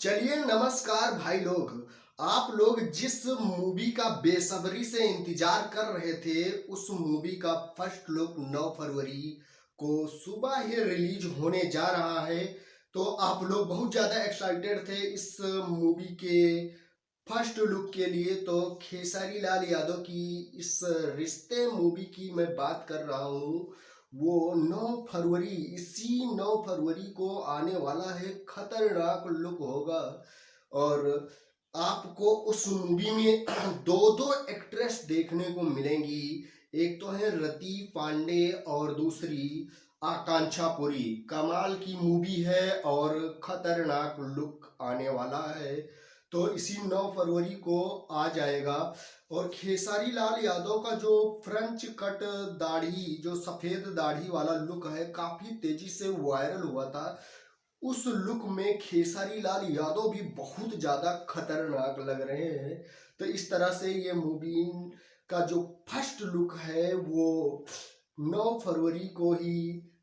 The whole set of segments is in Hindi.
चलिए नमस्कार भाई लोग। आप लोग जिस मूवी का बेसब्री से इंतजार कर रहे थे उस मूवी का फर्स्ट लुक 9 फरवरी को सुबह ही रिलीज होने जा रहा है। तो आप लोग बहुत ज़्यादा एक्साइटेड थे इस मूवी के फर्स्ट लुक के लिए। तो खेसारी लाल यादव की इस रिश्ते मूवी की मैं बात कर रहा हूँ। वो 9 फरवरी, इसी 9 फरवरी को आने वाला है। खतरनाक लुक होगा और आपको उस मूवी में दो दो एक्ट्रेस देखने को मिलेंगी। एक तो है रति पांडे और दूसरी आकांक्षा पुरी। कमाल की मूवी है और खतरनाक लुक आने वाला है। तो इसी 9 फरवरी को आ जाएगा। और खेसारी लाल यादव का जो फ्रेंच कट दाढ़ी, जो सफेद दाढ़ी वाला लुक है, काफी तेजी से वायरल हुआ था। उस लुक में खेसारी लाल यादव भी बहुत ज्यादा खतरनाक लग रहे हैं। तो इस तरह से ये मूवी का जो फर्स्ट लुक है वो 9 फरवरी को ही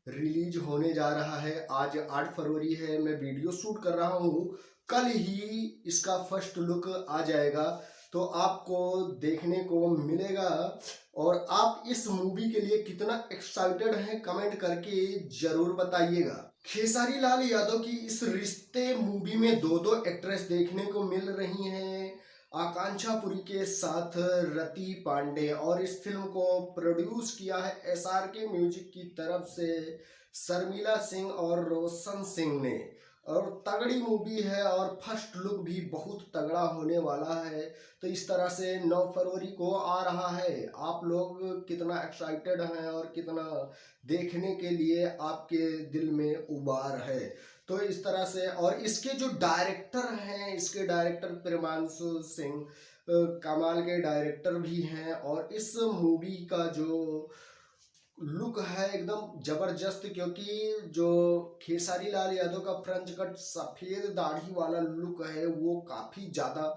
रिलीज होने जा रहा है। आज 8 फरवरी है, मैं वीडियो शूट कर रहा हूँ, कल ही इसका फर्स्ट लुक आ जाएगा। तो आपको देखने को मिलेगा। और आप इस मूवी के लिए कितना एक्साइटेड हैं कमेंट करके जरूर बताइएगा। खेसारी लाल यादव की इस रिश्ते मूवी में दो दो एक्ट्रेस देखने को मिल रही हैं। आकांक्षा पुरी के साथ रति पांडे। और इस फिल्म को प्रोड्यूस किया है SRK म्यूजिक की तरफ से शर्मिला सिंह और रोशन सिंह ने। और तगड़ी मूवी है और फर्स्ट लुक भी बहुत तगड़ा होने वाला है। तो इस तरह से 9 फरवरी को आ रहा है। आप लोग कितना एक्साइटेड हैं और कितना देखने के लिए आपके दिल में उबार है। तो इस तरह से, और इसके जो डायरेक्टर हैं, इसके डायरेक्टर प्रेमांशु सिंह कमाल के डायरेक्टर भी हैं। और इस मूवी का जो लुक है एकदम जबरदस्त, क्योंकि जो खेसारी लाल यादव का फ्रेंच कट सफेद दाढ़ी वाला लुक है वो काफी ज्यादा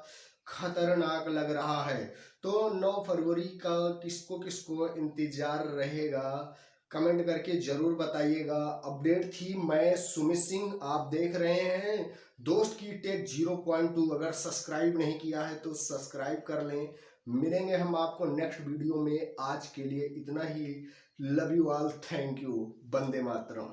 खतरनाक लग रहा है। तो 9 फरवरी का किसको किसको इंतजार रहेगा कमेंट करके जरूर बताइएगा। अपडेट थी, मैं सुमित सिंह, आप देख रहे हैं दोस्त की टेक 0.2। अगर सब्सक्राइब नहीं किया है तो सब्सक्राइब कर लें। मिलेंगे हम आपको नेक्स्ट वीडियो में। आज के लिए इतना ही। Love you all, thank you, वंदे मातरम।